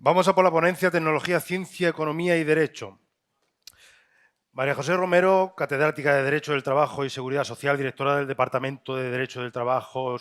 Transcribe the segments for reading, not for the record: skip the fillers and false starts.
Vamos a por la ponencia Tecnología, Ciencia, Economía y Derecho. María José Romero, catedrática de Derecho del Trabajo y Seguridad Social, directora del Departamento de Derecho del Trabajo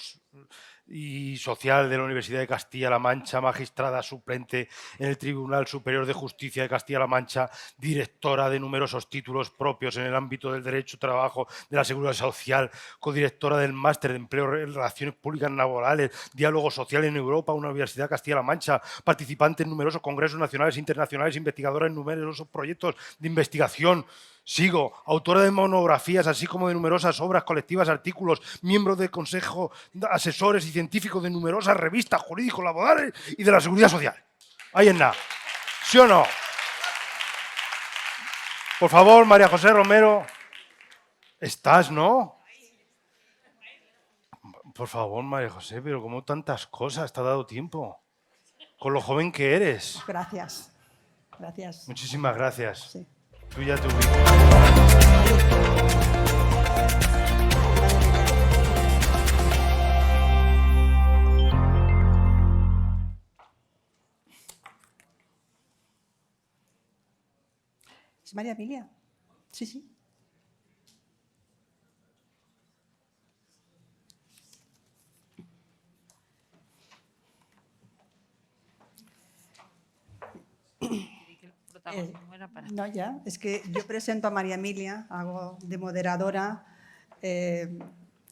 y Social de la Universidad de Castilla-La Mancha, magistrada suplente en el Tribunal Superior de Justicia de Castilla-La Mancha, directora de numerosos títulos propios en el ámbito del derecho, trabajo, de la seguridad social, codirectora del Máster de Empleo, Relaciones Públicas Laborales, Diálogo Social en Europa, Universidad de Castilla-La Mancha, participante en numerosos congresos nacionales e internacionales, investigadora en numerosos proyectos de investigación. Sigo, autora de monografías, así como de numerosas obras colectivas, artículos, miembro del Consejo de Asesores y científicos de numerosas revistas jurídicos laborales y de la Seguridad Social. Ahí es nada. ¿Sí o no? Por favor, María José Romero. ¿Estás, no? Por favor, María José, pero como tantas cosas, te ha dado tiempo. Con lo joven que eres. Gracias. Gracias. Muchísimas gracias. Sí. Tú ya te ubicas. ¿Es María Emilia? Sí, sí. No, ya. Es que yo presento a María Emilia, hago de moderadora.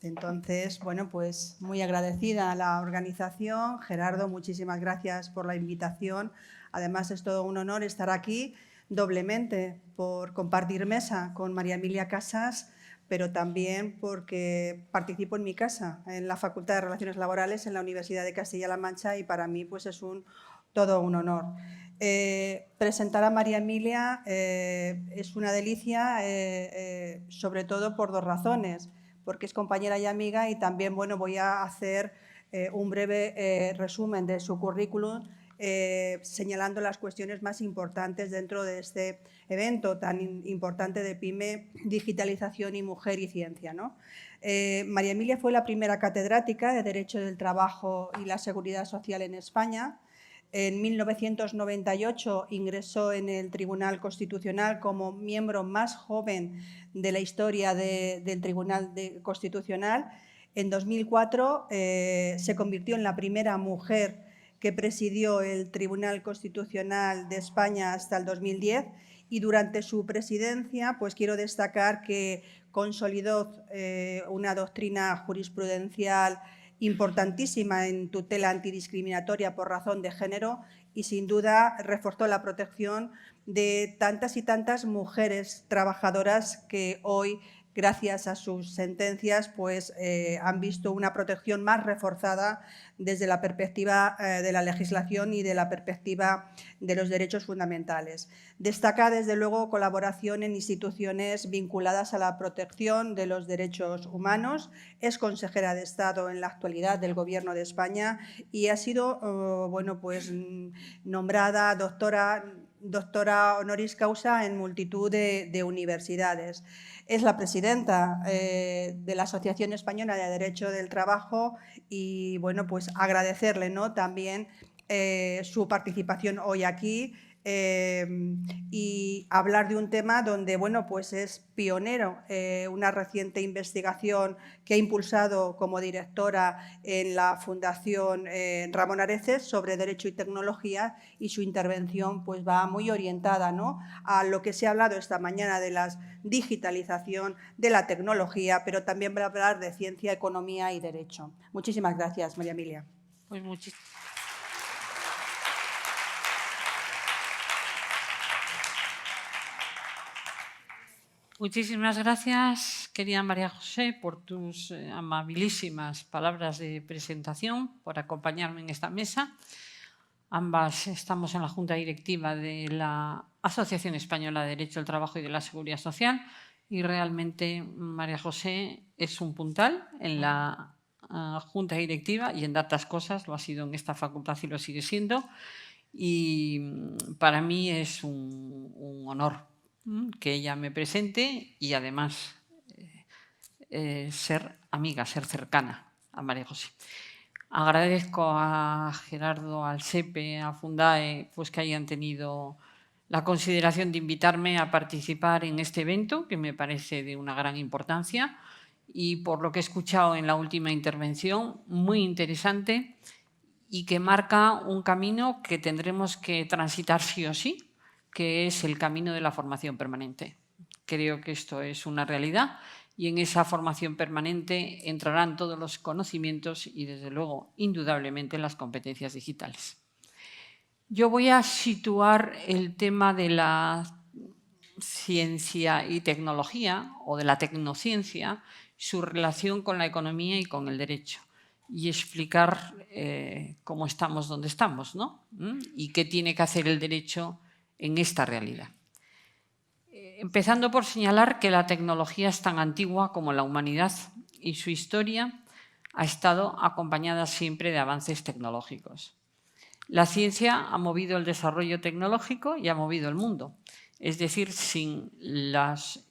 Entonces, bueno, pues muy agradecida a la organización. Gerardo, muchísimas gracias por la invitación. Además, es todo un honor estar aquí, doblemente por compartir mesa con María Emilia Casas, pero también porque participo en mi casa, en la Facultad de Relaciones Laborales, en la Universidad de Castilla-La Mancha, y para mí pues es todo un honor. Presentar a María Emilia es una delicia, sobre todo por dos razones, porque es compañera y amiga, y también bueno, voy a hacer un breve resumen de su currículum, señalando las cuestiones más importantes dentro de este evento tan importante de PYME, digitalización y mujer y ciencia, ¿no? María Emilia fue la primera catedrática de Derecho del Trabajo y la Seguridad Social en España. En 1998 ingresó en el Tribunal Constitucional como miembro más joven de la historia del Tribunal Constitucional. En 2004 se convirtió en la primera mujer que presidió el Tribunal Constitucional de España hasta el 2010, y durante su presidencia pues quiero destacar que consolidó una doctrina jurisprudencial importantísima en tutela antidiscriminatoria por razón de género, y sin duda reforzó la protección de tantas y tantas mujeres trabajadoras que hoy, gracias a sus sentencias, pues han visto una protección más reforzada desde la perspectiva de la legislación y de la perspectiva de los derechos fundamentales. Destaca, desde luego, colaboración en instituciones vinculadas a la protección de los derechos humanos. Es consejera de Estado en la actualidad del Gobierno de España y ha sido bueno, pues, nombrada doctora honoris causa en multitud de universidades. Es la presidenta de la Asociación Española de Derecho del Trabajo, y bueno, pues agradecerle, ¿no?, también su participación hoy aquí y hablar de un tema donde, bueno, pues es pionero, una reciente investigación que ha impulsado como directora en la Fundación Ramón Areces sobre Derecho y Tecnología, y su intervención pues va muy orientada, ¿no?, a lo que se ha hablado esta mañana de la digitalización, de la tecnología, pero también va a hablar de ciencia, economía y derecho. Muchísimas gracias, María Emilia. Pues muchísimas gracias, querida María José, por tus amabilísimas palabras de presentación, por acompañarme en esta mesa. Ambas estamos en la Junta Directiva de la Asociación Española de Derecho del Trabajo y de la Seguridad Social, y realmente María José es un puntal en la Junta Directiva y en tantas cosas, lo ha sido en esta facultad y lo sigue siendo, y para mí es un honor que ella me presente, y además ser amiga, ser cercana a María José. Agradezco a Gerardo, al SEPE, a Fundae, pues que hayan tenido la consideración de invitarme a participar en este evento, que me parece de una gran importancia, y por lo que he escuchado en la última intervención, muy interesante y que marca un camino que tendremos que transitar sí o sí, que es el camino de la formación permanente. Creo que esto es una realidad y en esa formación permanente entrarán todos los conocimientos y, desde luego, indudablemente, las competencias digitales. Yo voy a situar el tema de la ciencia y tecnología, o de la tecnociencia, su relación con la economía y con el derecho, y explicar cómo estamos donde estamos, ¿no? Y qué tiene que hacer el derecho en esta realidad. Empezando por señalar que la tecnología es tan antigua como la humanidad y su historia ha estado acompañada siempre de avances tecnológicos. La ciencia ha movido el desarrollo tecnológico y ha movido el mundo. Es decir, sin las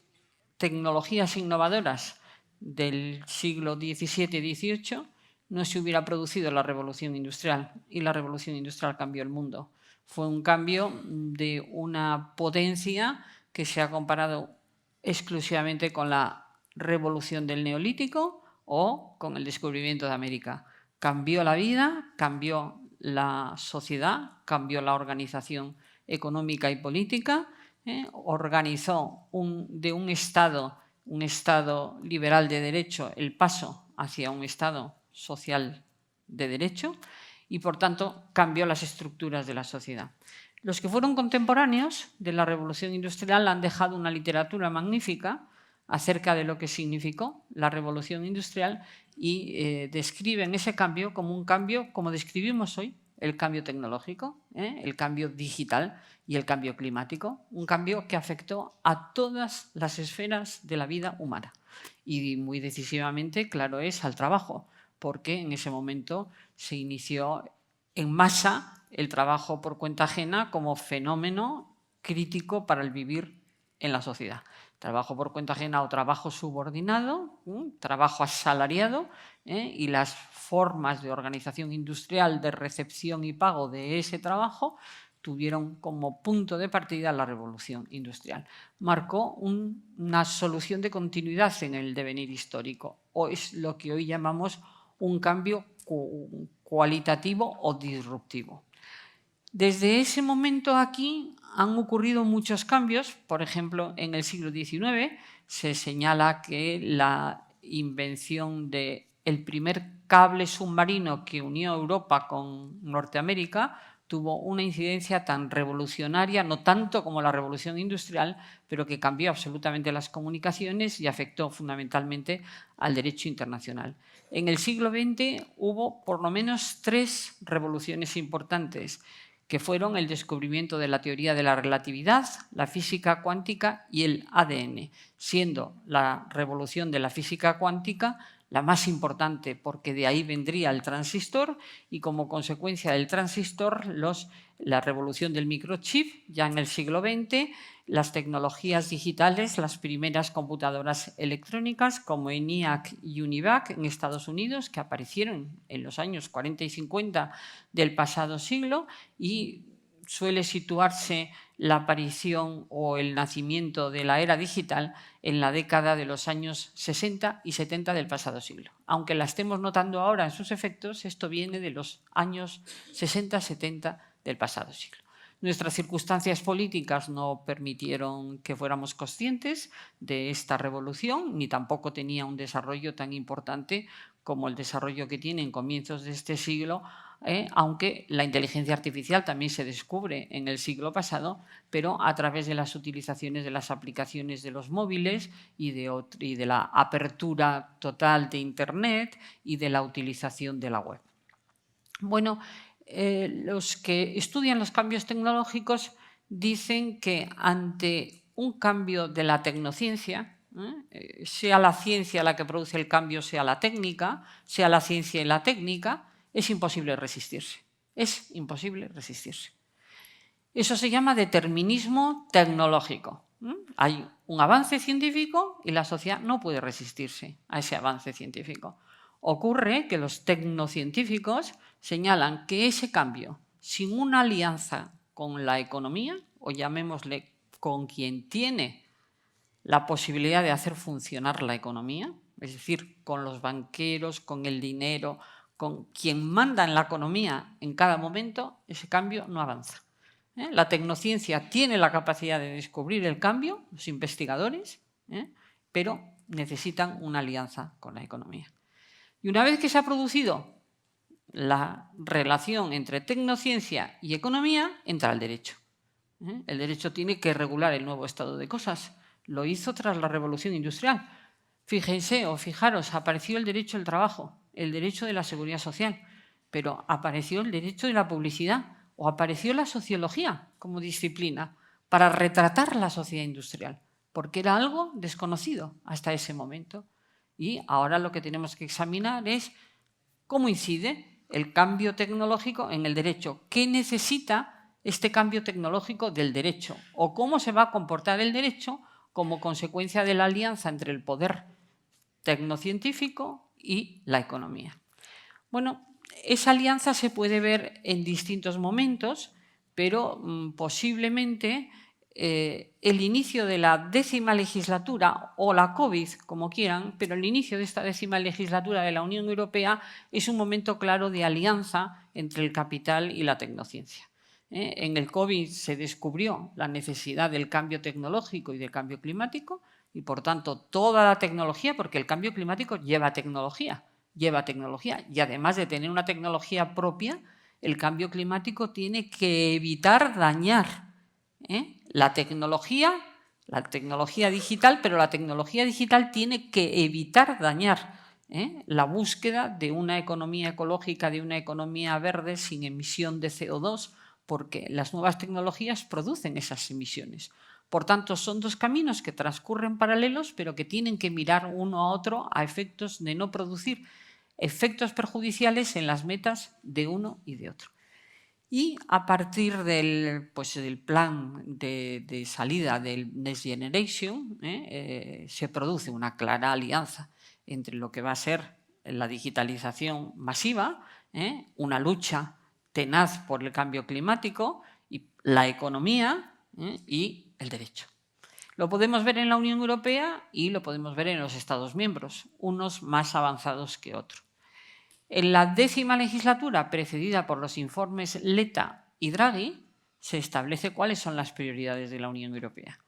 tecnologías innovadoras del siglo XVII y XVIII no se hubiera producido la revolución industrial, y la revolución industrial cambió el mundo. Fue un cambio de una potencia que se ha comparado exclusivamente con la revolución del Neolítico o con el descubrimiento de América. Cambió la vida, cambió la sociedad, cambió la organización económica y política, organizó de un Estado liberal de derecho el paso hacia un Estado social de derecho y, por tanto, cambió las estructuras de la sociedad. Los que fueron contemporáneos de la Revolución Industrial han dejado una literatura magnífica acerca de lo que significó la Revolución Industrial y describen ese cambio como un cambio, como describimos hoy, el cambio tecnológico, el cambio digital y el cambio climático, un cambio que afectó a todas las esferas de la vida humana. Y muy decisivamente, claro, es al trabajo, porque en ese momento se inició en masa el trabajo por cuenta ajena como fenómeno crítico para el vivir en la sociedad. Trabajo por cuenta ajena o trabajo subordinado, trabajo asalariado, y las formas de organización industrial de recepción y pago de ese trabajo tuvieron como punto de partida la revolución industrial. Marcó una solución de continuidad en el devenir histórico, o es lo que hoy llamamos un cambio cualitativo o disruptivo. Desde ese momento aquí han ocurrido muchos cambios. Por ejemplo, en el siglo XIX se señala que la invención del primer cable submarino que unió Europa con Norteamérica tuvo una incidencia tan revolucionaria, no tanto como la revolución industrial, pero que cambió absolutamente las comunicaciones y afectó fundamentalmente al derecho internacional. En el siglo XX hubo por lo menos 3 revoluciones importantes, que fueron el descubrimiento de la teoría de la relatividad, la física cuántica y el ADN, siendo la revolución de la física cuántica la más importante, porque de ahí vendría el transistor y, como consecuencia del transistor, la revolución del microchip ya en el siglo XX, las tecnologías digitales, las primeras computadoras electrónicas como ENIAC y UNIVAC en Estados Unidos, que aparecieron en los años 40 y 50 del pasado siglo, y suele situarse la aparición o el nacimiento de la era digital en la década de los años 60 y 70 del pasado siglo. Aunque la estemos notando ahora en sus efectos, esto viene de los años 60-70 del pasado siglo. Nuestras circunstancias políticas no permitieron que fuéramos conscientes de esta revolución, ni tampoco tenía un desarrollo tan importante como el desarrollo que tiene en comienzos de este siglo, aunque la inteligencia artificial también se descubre en el siglo pasado, pero a través de las utilizaciones de las aplicaciones de los móviles y de la apertura total de Internet y de la utilización de la web. Bueno, los que estudian los cambios tecnológicos dicen que ante un cambio de la tecnociencia, sea la ciencia la que produce el cambio, sea la técnica, sea la ciencia y la técnica, es imposible resistirse. Es imposible resistirse. Eso se llama determinismo tecnológico. Hay un avance científico y la sociedad no puede resistirse a ese avance científico. Ocurre que los tecnocientíficos señalan que ese cambio, sin una alianza con la economía, o llamémosle con quien tiene la posibilidad de hacer funcionar la economía, es decir, con los banqueros, con el dinero, con quien manda en la economía en cada momento, ese cambio no avanza. La tecnociencia tiene la capacidad de descubrir el cambio, los investigadores, pero necesitan una alianza con la economía. Y una vez que se ha producido la relación entre tecnociencia y economía, entra el derecho. El derecho tiene que regular el nuevo estado de cosas. Lo hizo tras la Revolución Industrial. Fíjense o fijaros, apareció el derecho al trabajo, el derecho de la seguridad social, pero apareció el derecho de la publicidad o apareció la sociología como disciplina para retratar la sociedad industrial, porque era algo desconocido hasta ese momento. Y ahora lo que tenemos que examinar es cómo incide el cambio tecnológico en el derecho. ¿Qué necesita este cambio tecnológico del derecho? ¿O cómo se va a comportar el derecho como consecuencia de la alianza entre el poder tecnocientífico y la economía? Bueno, esa alianza se puede ver en distintos momentos, pero posiblemente el inicio de la 10ª legislatura o la COVID, como quieran, pero el inicio de esta 10ª legislatura de la Unión Europea es un momento claro de alianza entre el capital y la tecnociencia. En el COVID se descubrió la necesidad del cambio tecnológico y del cambio climático y, por tanto, toda la tecnología, porque el cambio climático lleva tecnología y además de tener una tecnología propia, el cambio climático tiene que evitar dañar la tecnología digital, pero la tecnología digital tiene que evitar dañar la búsqueda de una economía ecológica, de una economía verde sin emisión de CO2, porque las nuevas tecnologías producen esas emisiones. Por tanto, son dos caminos que transcurren paralelos, pero que tienen que mirar uno a otro a efectos de no producir efectos perjudiciales en las metas de uno y de otro. Y a partir del plan de salida del Next Generation se produce una clara alianza entre lo que va a ser la digitalización masiva, una lucha tenaz por el cambio climático, y la economía y el derecho. Lo podemos ver en la Unión Europea y lo podemos ver en los Estados miembros, unos más avanzados que otros. En la 10ª legislatura, precedida por los informes Letta y Draghi, se establece cuáles son las prioridades de la Unión Europea.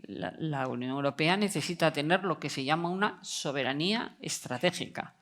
La Unión Europea necesita tener lo que se llama una soberanía estratégica,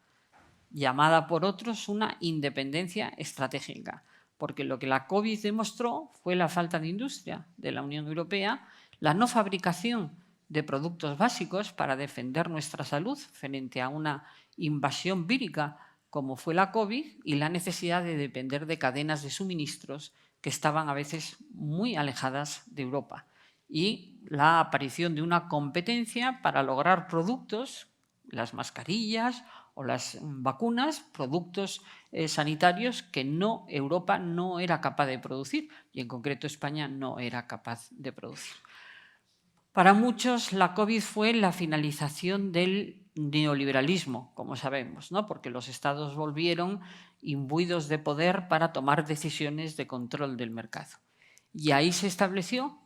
llamada por otros una independencia estratégica, porque lo que la COVID demostró fue la falta de industria de la Unión Europea, la no fabricación de productos básicos para defender nuestra salud frente a una invasión vírica como fue la COVID, y la necesidad de depender de cadenas de suministros que estaban a veces muy alejadas de Europa, y la aparición de una competencia para lograr productos, las mascarillas o las vacunas, productos sanitarios que Europa no era capaz de producir, y en concreto España no era capaz de producir. Para muchos la COVID fue la finalización del neoliberalismo, como sabemos, ¿no? Porque los estados volvieron imbuidos de poder para tomar decisiones de control del mercado. Y ahí se estableció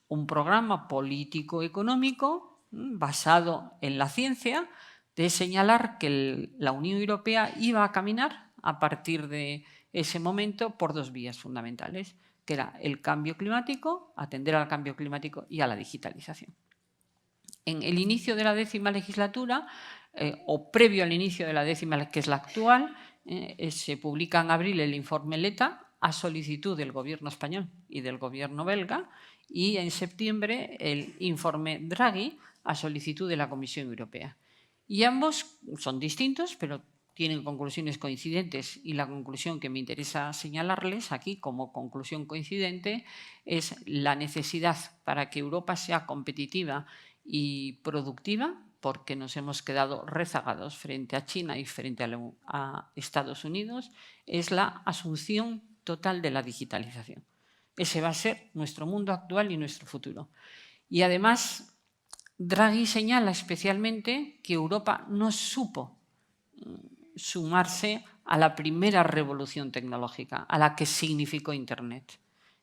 un programa político-económico basado en la ciencia, de señalar que la Unión Europea iba a caminar a partir de ese momento por dos vías fundamentales, que era el cambio climático, atender al cambio climático y a la digitalización. En el inicio de la 10ª legislatura, o previo al inicio de la 10ª, que es la actual, se publica en abril el informe Letta a solicitud del gobierno español y del gobierno belga, y en septiembre el informe Draghi a solicitud de la Comisión Europea. Y ambos son distintos, pero tienen conclusiones coincidentes, y la conclusión que me interesa señalarles aquí como conclusión coincidente es la necesidad para que Europa sea competitiva y productiva, porque nos hemos quedado rezagados frente a China y frente a Estados Unidos, es la asunción total de la digitalización. Ese va a ser nuestro mundo actual y nuestro futuro. Y además, Draghi señala especialmente que Europa no supo sumarse a la primera revolución tecnológica, a la que significó Internet.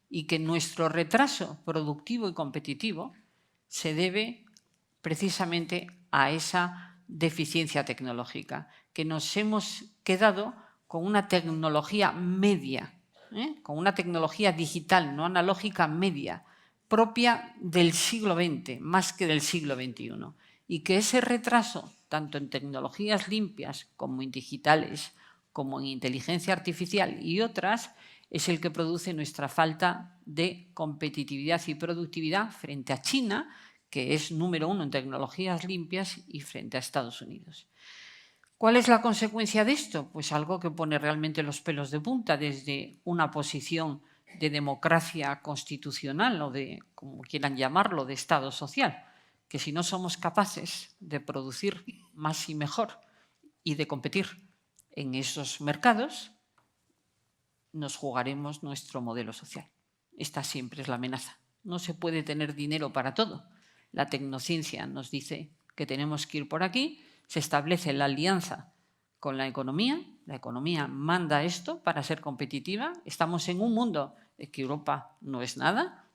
Y que nuestro retraso productivo y competitivo se debe precisamente a esa deficiencia tecnológica, que nos hemos quedado con una tecnología media, con una tecnología digital, no analógica, media, propia del siglo XX, más que del siglo XXI. Y que ese retraso, tanto en tecnologías limpias como en digitales, como en inteligencia artificial y otras, es el que produce nuestra falta de competitividad y productividad frente a China, que es número 1 en tecnologías limpias, y frente a Estados Unidos. ¿Cuál es la consecuencia de esto? Pues algo que pone realmente los pelos de punta desde una posición de democracia constitucional o de, como quieran llamarlo, de Estado social, que si no somos capaces de producir más y mejor y de competir en esos mercados, nos jugaremos nuestro modelo social. Esta siempre es la amenaza. No se puede tener dinero para todo. La tecnociencia nos dice que tenemos que ir por aquí, se establece la alianza con la economía manda esto para ser competitiva. Estamos en un mundo en que Europa no es nada,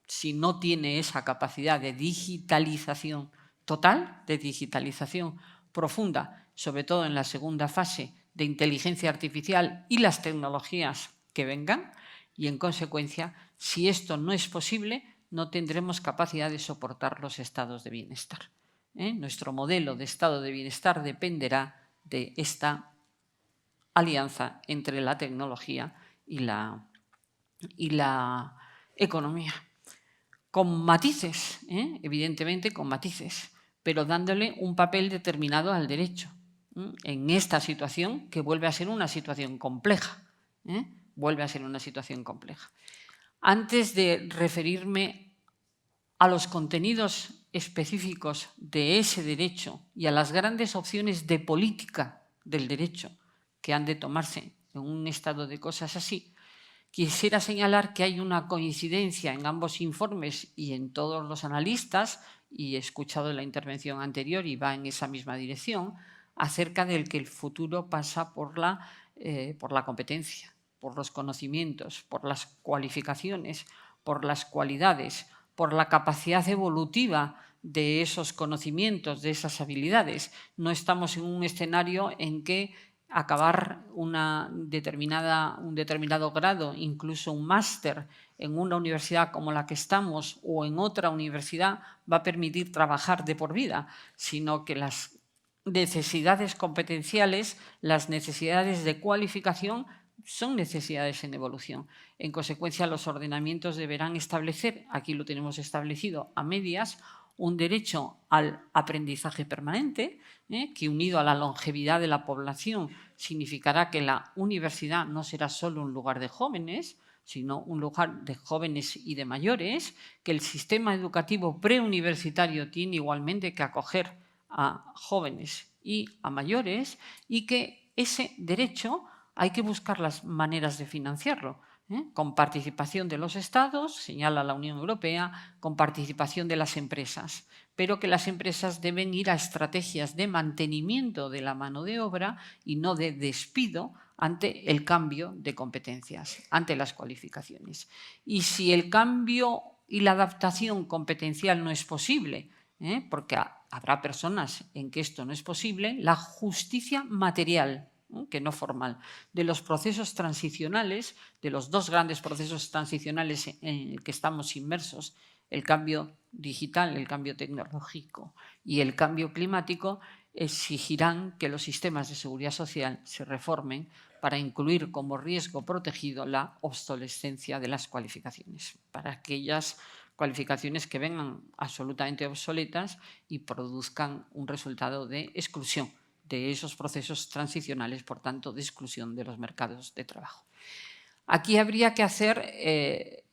si no tiene esa capacidad de digitalización total, de digitalización profunda, sobre todo en la segunda fase de inteligencia artificial y las tecnologías que vengan, y en consecuencia, si esto no es posible, no tendremos capacidad de soportar los estados de bienestar. Nuestro modelo de estado de bienestar dependerá de esta alianza entre la tecnología y la economía. Con matices, evidentemente con matices, pero dándole un papel determinado al derecho. En esta situación, que vuelve a ser una situación compleja. Vuelve a ser una situación compleja. Antes de referirme a los contenidos específicos de ese derecho y a las grandes opciones de política del derecho que han de tomarse en un estado de cosas así, quisiera señalar que hay una coincidencia en ambos informes y en todos los analistas, y he escuchado la intervención anterior y va en esa misma dirección, acerca del que el futuro pasa por la competencia, por los conocimientos, por las cualificaciones, por las cualidades, por la capacidad evolutiva de esos conocimientos, de esas habilidades. No estamos en un escenario en que acabar un determinado grado, incluso un máster en una universidad como la que estamos o en otra universidad va a permitir trabajar de por vida, sino que las necesidades competenciales, las necesidades de cualificación son necesidades en evolución. En consecuencia, los ordenamientos deberán establecer, aquí lo tenemos establecido a medias, un derecho al aprendizaje permanente, que unido a la longevidad de la población significará que la universidad no será solo un lugar de jóvenes, sino un lugar de jóvenes y de mayores, que el sistema educativo preuniversitario tiene igualmente que acoger a jóvenes y a mayores, y que ese derecho hay que buscar las maneras de financiarlo, con participación de los Estados, señala la Unión Europea, con participación de las empresas, pero que las empresas deben ir a estrategias de mantenimiento de la mano de obra y no de despido ante el cambio de competencias, ante las cualificaciones. Y si el cambio y la adaptación competencial no es posible, porque habrá personas en que esto no es posible, la justicia material, que no formal, de los procesos transicionales, de los dos grandes procesos transicionales en el que estamos inmersos, el cambio digital, el cambio tecnológico y el cambio climático, exigirán que los sistemas de seguridad social se reformen para incluir como riesgo protegido la obsolescencia de las cualificaciones, para aquellas cualificaciones que vengan absolutamente obsoletas y produzcan un resultado de exclusión de esos procesos transicionales, por tanto, de exclusión de los mercados de trabajo. Aquí habría que hacer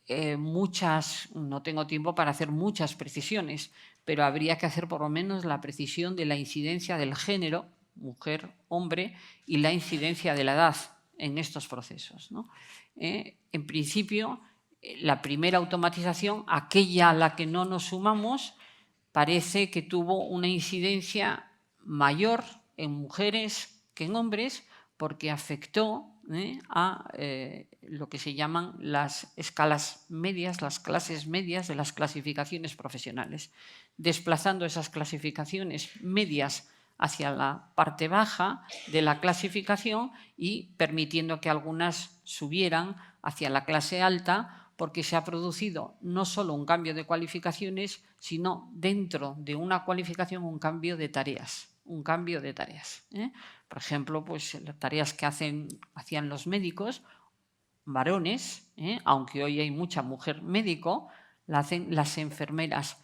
no tengo tiempo para hacer muchas precisiones, pero habría que hacer por lo menos la precisión de la incidencia del género, mujer, hombre, y la incidencia de la edad en estos procesos, ¿no? En principio, la primera automatización, aquella a la que no nos sumamos, parece que tuvo una incidencia mayor en mujeres que en hombres porque afectó a lo que se llaman las escalas medias, las clases medias de las clasificaciones profesionales, desplazando esas clasificaciones medias hacia la parte baja de la clasificación y permitiendo que algunas subieran hacia la clase alta, porque se ha producido no solo un cambio de cualificaciones, sino dentro de una cualificación un cambio de tareas. Por ejemplo, pues las tareas que hacían los médicos, varones, aunque hoy hay mucha mujer médico, la hacen las enfermeras,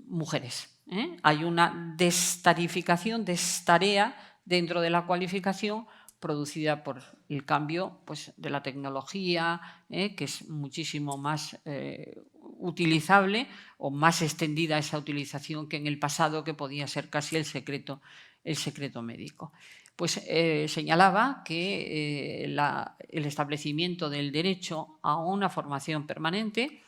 mujeres. Hay una destarificación, destarea dentro de la cualificación producida por el cambio pues, de la tecnología, que es muchísimo más utilizable o más extendida esa utilización que en el pasado, que podía ser casi el secreto médico. Pues señalaba que el establecimiento del derecho a una formación permanente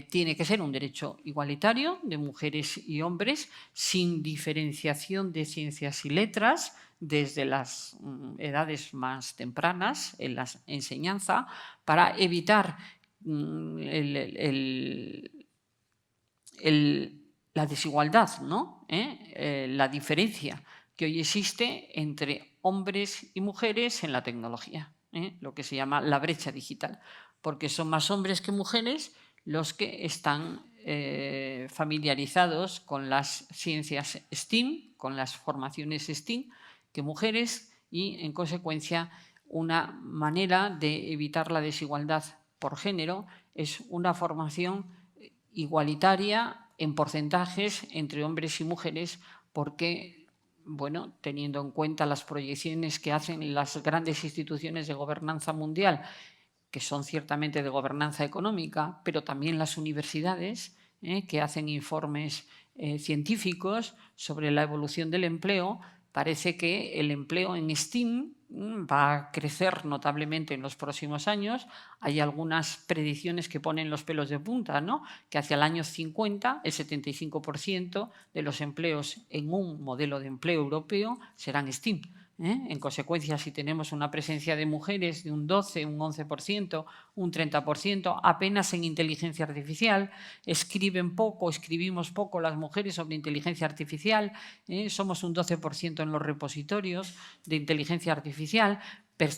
tiene que ser un derecho igualitario de mujeres y hombres, sin diferenciación de ciencias y letras, desde las edades más tempranas en la enseñanza, para evitar la desigualdad, ¿no? La diferencia que hoy existe entre hombres y mujeres en la tecnología, lo que se llama la brecha digital, porque son más hombres que mujeres los que están familiarizados con las ciencias STEAM, con las formaciones STEAM, que mujeres, y en consecuencia una manera de evitar la desigualdad por género es una formación igualitaria en porcentajes entre hombres y mujeres, porque, bueno, teniendo en cuenta las proyecciones que hacen las grandes instituciones de gobernanza mundial, que son ciertamente de gobernanza económica, pero también las universidades, que hacen informes científicos sobre la evolución del empleo, parece que el empleo en STEAM va a crecer notablemente en los próximos años. Hay algunas predicciones que ponen los pelos de punta, ¿no? Que hacia el año 50 el 75% de los empleos en un modelo de empleo europeo serán STEAM. En consecuencia, si tenemos una presencia de mujeres de un 12, un 11%, un 30%, apenas en inteligencia artificial, escribimos poco las mujeres sobre inteligencia artificial, somos un 12% en los repositorios de inteligencia artificial,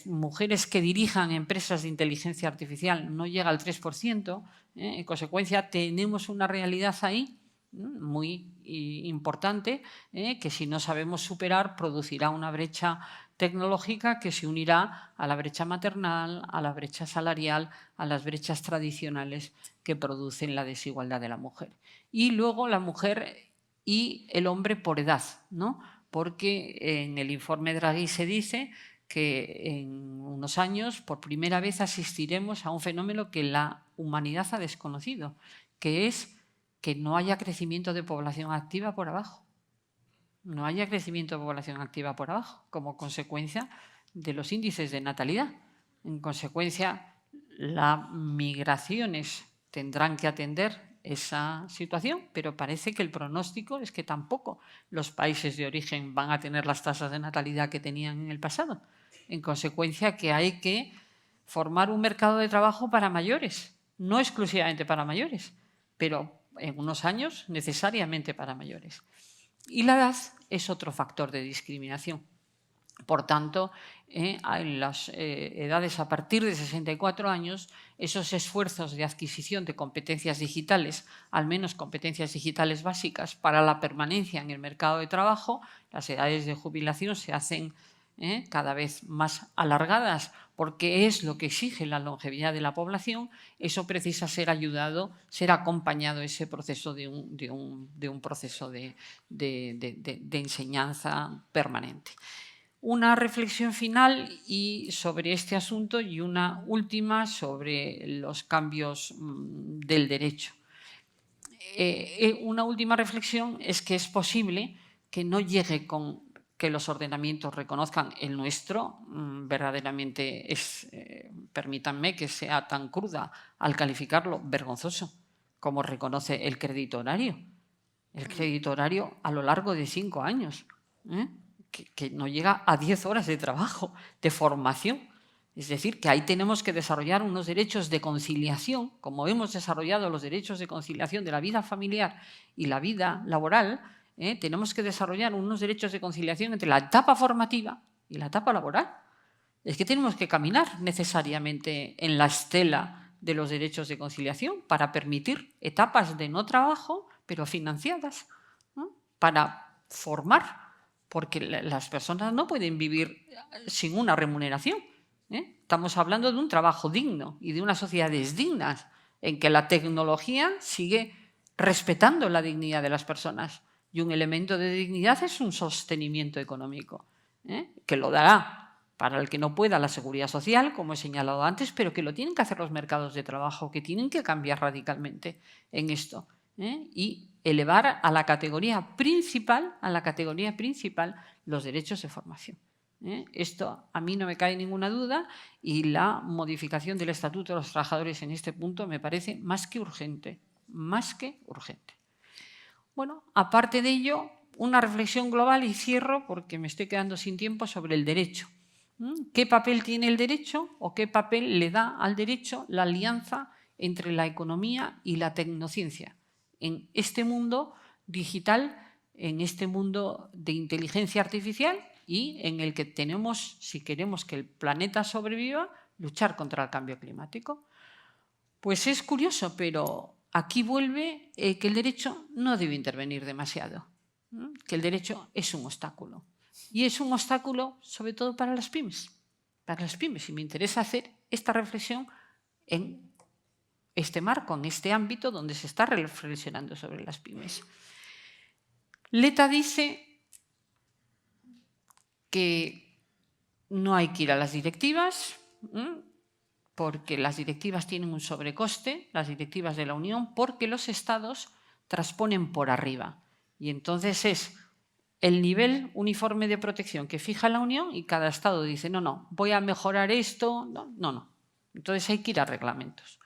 mujeres que dirijan empresas de inteligencia artificial no llega al 3%, en consecuencia tenemos una realidad ahí muy importante, que si no sabemos superar producirá una brecha tecnológica que se unirá a la brecha maternal, a la brecha salarial, a las brechas tradicionales que producen la desigualdad de la mujer. Y luego la mujer y el hombre por edad, ¿no? Porque en el informe Draghi se dice que en unos años por primera vez asistiremos a un fenómeno que la humanidad ha desconocido, que es que no haya crecimiento de población activa por abajo. No haya crecimiento de población activa por abajo, como consecuencia de los índices de natalidad. En consecuencia, las migraciones tendrán que atender esa situación, pero parece que el pronóstico es que tampoco los países de origen van a tener las tasas de natalidad que tenían en el pasado. En consecuencia, que hay que formar un mercado de trabajo para mayores, no exclusivamente para mayores, pero en unos años necesariamente para mayores. Y la edad es otro factor de discriminación. Por tanto, en las edades a partir de 64 años, esos esfuerzos de adquisición de competencias digitales, al menos competencias digitales básicas para la permanencia en el mercado de trabajo, las edades de jubilación se hacen cada vez más alargadas, porque es lo que exige la longevidad de la población. Eso precisa ser ayudado, ser acompañado ese proceso de un proceso de enseñanza permanente. Una reflexión final sobre este asunto y una última sobre los cambios del derecho. Una última reflexión es que es posible que no llegue con que los ordenamientos reconozcan el nuestro, verdaderamente permítanme que sea tan cruda al calificarlo, vergonzoso, como reconoce el crédito horario. El crédito horario a lo largo de 5 años, que no llega a 10 horas de trabajo, de formación. Es decir, que ahí tenemos que desarrollar unos derechos de conciliación, como hemos desarrollado los derechos de conciliación de la vida familiar y la vida laboral, tenemos que desarrollar unos derechos de conciliación entre la etapa formativa y la etapa laboral. Es que tenemos que caminar necesariamente en la estela de los derechos de conciliación para permitir etapas de no trabajo, pero financiadas, ¿no? Para formar, porque las personas no pueden vivir sin una remuneración. Estamos hablando de un trabajo digno y de unas sociedades dignas en que la tecnología sigue respetando la dignidad de las personas. Y un elemento de dignidad es un sostenimiento económico, que lo dará para el que no pueda la seguridad social, como he señalado antes, pero que lo tienen que hacer los mercados de trabajo, que tienen que cambiar radicalmente en esto, y elevar a la categoría principal, los derechos de formación. Esto a mí no me cae ninguna duda y la modificación del Estatuto de los Trabajadores en este punto me parece más que urgente, más que urgente. Bueno, aparte de ello, una reflexión global y cierro porque me estoy quedando sin tiempo sobre el derecho. ¿Qué papel tiene el derecho o qué papel le da al derecho la alianza entre la economía y la tecnociencia en este mundo digital, en este mundo de inteligencia artificial y en el que tenemos, si queremos que el planeta sobreviva, luchar contra el cambio climático? Pues es curioso, pero aquí vuelve que el derecho no debe intervenir demasiado, que el derecho es un obstáculo. Y es un obstáculo sobre todo para las pymes. Para las pymes. Y me interesa hacer esta reflexión en este marco, en este ámbito donde se está reflexionando sobre las pymes. Leta dice que no hay que ir a las directivas, porque las directivas tienen un sobrecoste, las directivas de la Unión, porque los Estados transponen por arriba. Y entonces es el nivel uniforme de protección que fija la Unión y cada Estado dice, no, voy a mejorar esto, no. Entonces hay que ir a reglamentos.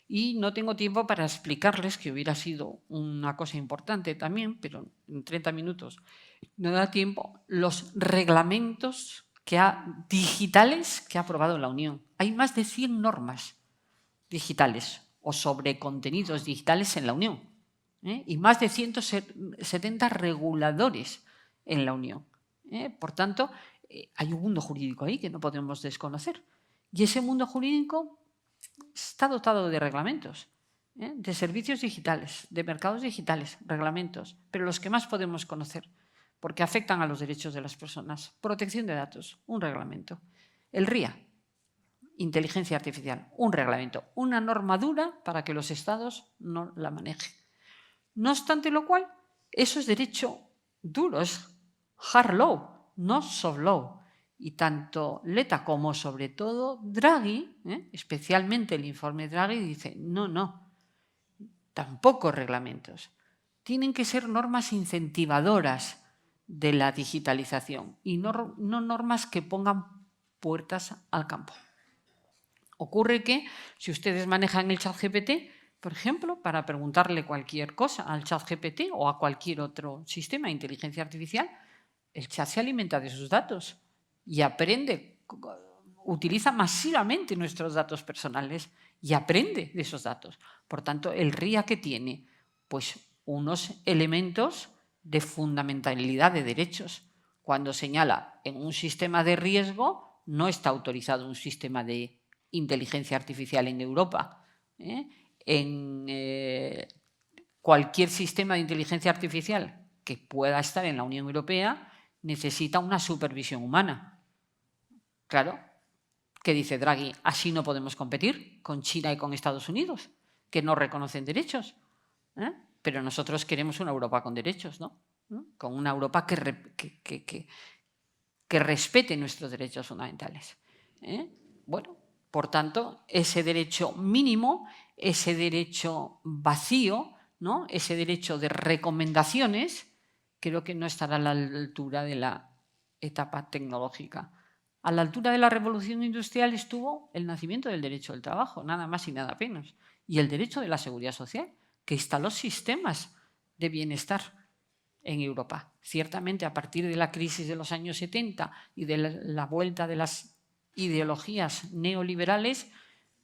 Y no tengo tiempo para explicarles, que hubiera sido una cosa importante también, pero en 30 minutos no da tiempo, los reglamentos digitales que ha aprobado la Unión. Hay más de 100 normas digitales o sobre contenidos digitales en la Unión, y más de 170 reguladores en la Unión. Por tanto, hay un mundo jurídico ahí que no podemos desconocer. Y ese mundo jurídico está dotado de reglamentos, de servicios digitales, de mercados digitales, reglamentos, pero los que más podemos conocer, porque afectan a los derechos de las personas. Protección de datos, un reglamento. El RIA, inteligencia artificial, un reglamento, una norma dura para que los Estados no la manejen. No obstante lo cual, eso es derecho duro, es hard law, no soft law. Y tanto Letta como sobre todo Draghi, especialmente el informe Draghi, dice no, tampoco reglamentos. Tienen que ser normas incentivadoras de la digitalización y no normas que pongan puertas al campo. Ocurre que si ustedes manejan el ChatGPT, por ejemplo, para preguntarle cualquier cosa al ChatGPT o a cualquier otro sistema de inteligencia artificial, el chat se alimenta de sus datos y aprende, utiliza masivamente nuestros datos personales y aprende de esos datos. Por tanto, el RIA que tiene, pues unos elementos de fundamentalidad de derechos. Cuando señala en un sistema de riesgo, no está autorizado un sistema de inteligencia artificial en Europa. En cualquier sistema de inteligencia artificial que pueda estar en la Unión Europea necesita una supervisión humana. Claro, ¿qué dice Draghi? Así no podemos competir con China y con Estados Unidos, que no reconocen derechos. Pero nosotros queremos una Europa con derechos, ¿no? Con una Europa que respete nuestros derechos fundamentales. Bueno, por tanto, ese derecho mínimo, ese derecho vacío, ¿no? Ese derecho de recomendaciones, creo que no estará a la altura de la etapa tecnológica. A la altura de la revolución industrial estuvo el nacimiento del derecho del trabajo, nada más y nada menos, y el derecho de la seguridad social, que instaló sistemas de bienestar en Europa. Ciertamente, a partir de la crisis de los años 70 y de la vuelta de las ideologías neoliberales,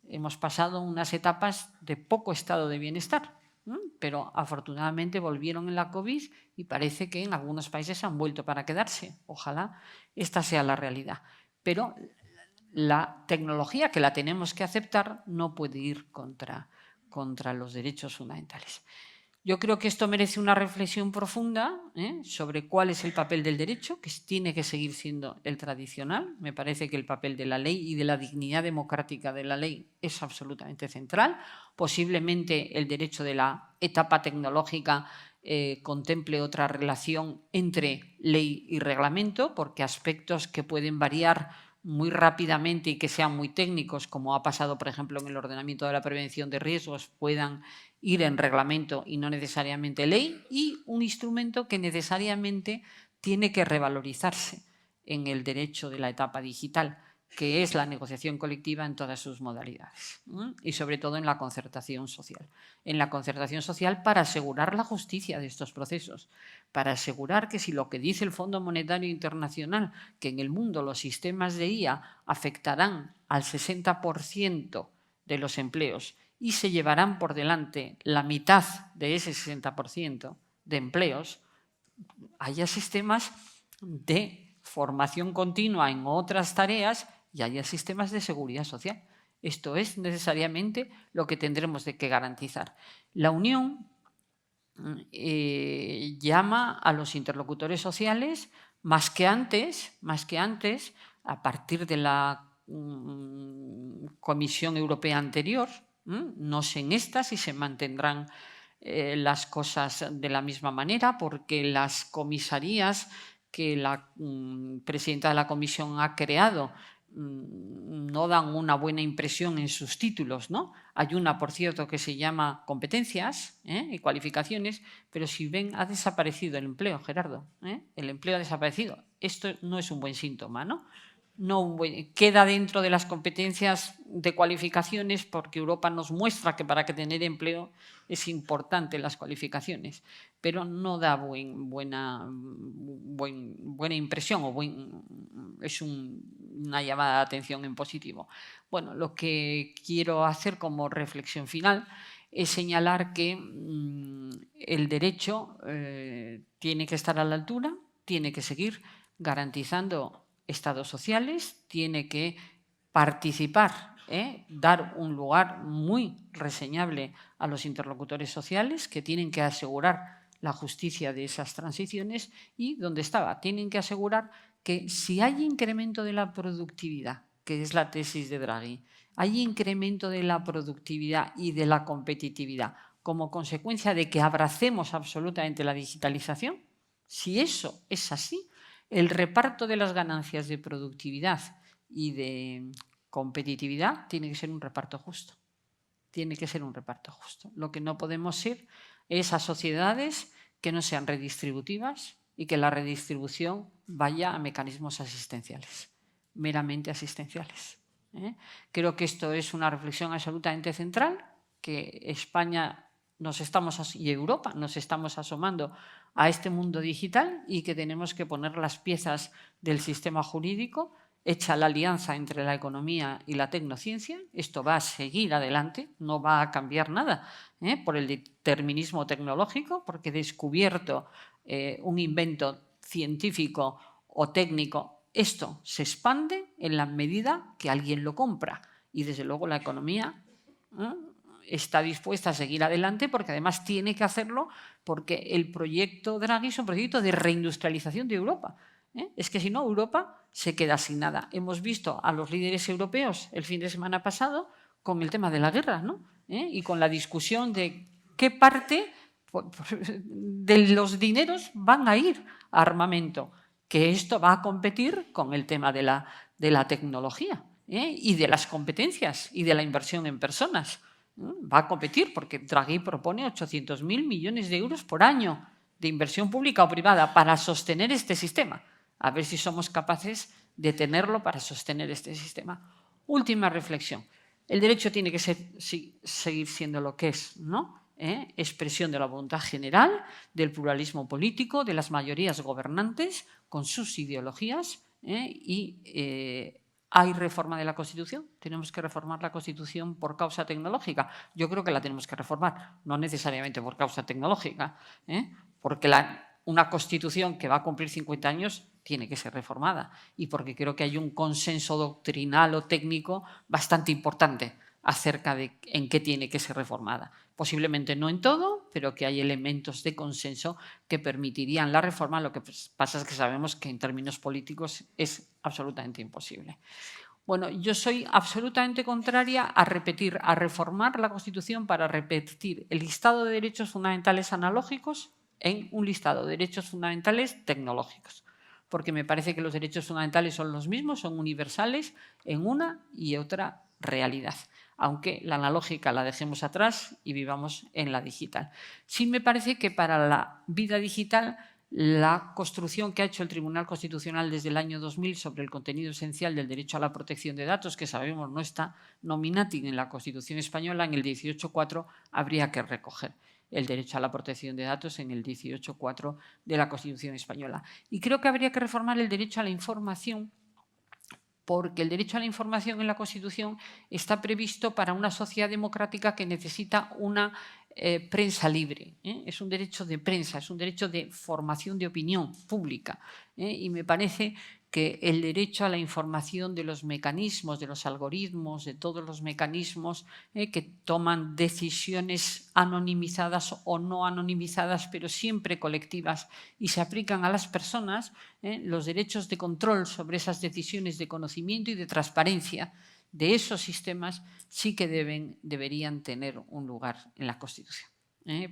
hemos pasado unas etapas de poco estado de bienestar, pero afortunadamente volvieron en la COVID y parece que en algunos países han vuelto para quedarse. Ojalá esta sea la realidad. Pero la tecnología, que la tenemos que aceptar, no puede ir contra los derechos fundamentales. Yo creo que esto merece una reflexión profunda sobre cuál es el papel del derecho, que tiene que seguir siendo el tradicional. Me parece que el papel de la ley y de la dignidad democrática de la ley es absolutamente central. Posiblemente el derecho de la etapa tecnológica contemple otra relación entre ley y reglamento, porque aspectos que pueden variar muy rápidamente y que sean muy técnicos, como ha pasado, por ejemplo, en el ordenamiento de la prevención de riesgos, puedan ir en reglamento y no necesariamente ley, y un instrumento que necesariamente tiene que revalorizarse en el derecho de la etapa digital, que es la negociación colectiva en todas sus modalidades, y sobre todo en la concertación social. En la concertación social para asegurar la justicia de estos procesos, para asegurar que si lo que dice el Fondo Monetario Internacional, que en el mundo los sistemas de IA afectarán al 60% de los empleos y se llevarán por delante la mitad de ese 60% de empleos, haya sistemas de formación continua en otras tareas y haya sistemas de seguridad social. Esto es necesariamente lo que tendremos que garantizar. La Unión llama a los interlocutores sociales más que antes, a partir de la Comisión Europea anterior. No sé en esta si se mantendrán las cosas de la misma manera, porque las comisarías que la presidenta de la Comisión ha creado no dan una buena impresión en sus títulos, ¿no? Hay una, por cierto, que se llama competencias y cualificaciones, pero si ven, ha desaparecido el empleo, Gerardo. El empleo ha desaparecido. Esto no es un buen síntoma, ¿no? Queda dentro de las competencias de cualificaciones, porque Europa nos muestra que para tener empleo es importante las cualificaciones, pero no da buena impresión o es una llamada de atención en positivo. Bueno, lo que quiero hacer como reflexión final es señalar que el derecho tiene que estar a la altura, tiene que seguir garantizando estados sociales, tiene que participar, dar un lugar muy reseñable a los interlocutores sociales, que tienen que asegurar la justicia de esas transiciones, y donde estaba, tienen que asegurar que si hay incremento de la productividad, que es la tesis de Draghi, hay incremento de la productividad y de la competitividad como consecuencia de que abracemos absolutamente la digitalización, si eso es así, el reparto de las ganancias de productividad y de competitividad tiene que ser un reparto justo. Tiene que ser un reparto justo. Lo que no podemos ser es a sociedades que no sean redistributivas y que la redistribución vaya a mecanismos asistenciales, meramente asistenciales. Creo que esto es una reflexión absolutamente central, que España y Europa nos estamos asomando a este mundo digital y que tenemos que poner las piezas del sistema jurídico, hecha la alianza entre la economía y la tecnociencia. Esto va a seguir adelante, no va a cambiar nada por el determinismo tecnológico, porque descubierto un invento científico o técnico, esto se expande en la medida que alguien lo compra, y desde luego la economía está dispuesta a seguir adelante, porque además tiene que hacerlo, porque el proyecto Draghi es un proyecto de reindustrialización de Europa. Es que si no, Europa se queda sin nada. Hemos visto a los líderes europeos el fin de semana pasado con el tema de la guerra, ¿no? Y con la discusión de qué parte de los dineros van a ir a armamento, que esto va a competir con el tema de la tecnología y de las competencias y de la inversión en personas. Va a competir, porque Draghi propone 800.000 millones de euros por año de inversión pública o privada para sostener este sistema. A ver si somos capaces de tenerlo para sostener este sistema. Última reflexión. El derecho tiene que seguir siendo lo que es, ¿no? expresión de la voluntad general, del pluralismo político, de las mayorías gobernantes con sus ideologías ¿hay reforma de la Constitución? ¿Tenemos que reformar la Constitución por causa tecnológica? Yo creo que la tenemos que reformar, no necesariamente por causa tecnológica, porque una Constitución que va a cumplir 50 años tiene que ser reformada y porque creo que hay un consenso doctrinal o técnico bastante importante acerca de en qué tiene que ser reformada. Posiblemente no en todo, pero que hay elementos de consenso que permitirían la reforma. Lo que pasa es que sabemos que en términos políticos es absolutamente imposible. Bueno, yo soy absolutamente contraria a reformar la Constitución para repetir el listado de derechos fundamentales analógicos en un listado de derechos fundamentales tecnológicos, porque me parece que los derechos fundamentales son los mismos, son universales en una y otra realidad, aunque la analógica la dejemos atrás y vivamos en la digital. Sí me parece que para la vida digital la construcción que ha hecho el Tribunal Constitucional desde el año 2000 sobre el contenido esencial del derecho a la protección de datos, que sabemos no está nominating en la Constitución española, en el 18.4 habría que recoger el derecho a la protección de datos en el 18.4 de la Constitución española. Y creo que habría que reformar el derecho a la información, porque el derecho a la información en la Constitución está previsto para una sociedad democrática que necesita una prensa libre. Es un derecho de prensa, es un derecho de formación de opinión pública. Y me parece que el derecho a la información de los mecanismos, de los algoritmos, de todos los mecanismos que toman decisiones anonimizadas o no anonimizadas, pero siempre colectivas y se aplican a las personas, los derechos de control sobre esas decisiones de conocimiento y de transparencia de esos sistemas sí que deberían tener un lugar en la Constitución.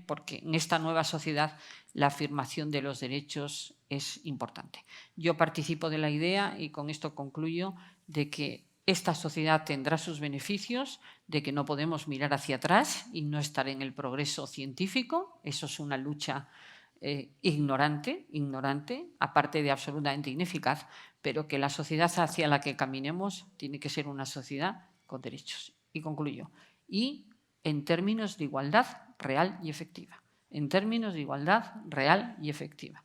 Porque en esta nueva sociedad la afirmación de los derechos es importante. Yo participo de la idea, y con esto concluyo, de que esta sociedad tendrá sus beneficios, de que no podemos mirar hacia atrás y no estar en el progreso científico. Eso es una lucha ignorante, aparte de absolutamente ineficaz, pero que la sociedad hacia la que caminemos tiene que ser una sociedad con derechos. Y concluyo. Y en términos de igualdad real y efectiva. En términos de igualdad real y efectiva.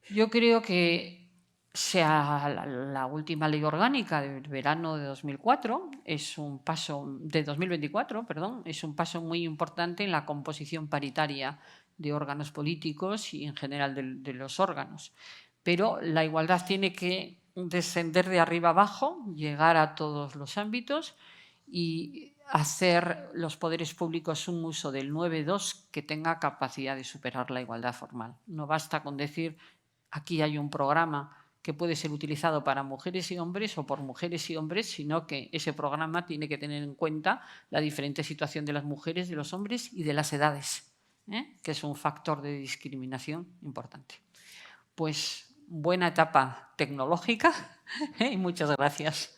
Yo creo que sea la última ley orgánica del verano de 2004, es un paso de 2024, perdón, es un paso muy importante en la composición paritaria de órganos políticos y en general de los órganos. Pero la igualdad tiene que descender de arriba abajo, llegar a todos los ámbitos y hacer los poderes públicos un uso del 9.2 que tenga capacidad de superar la igualdad formal. No basta con decir aquí hay un programa que puede ser utilizado para mujeres y hombres o por mujeres y hombres, sino que ese programa tiene que tener en cuenta la diferente situación de las mujeres, de los hombres y de las edades, que es un factor de discriminación importante. Pues buena etapa tecnológica y muchas gracias.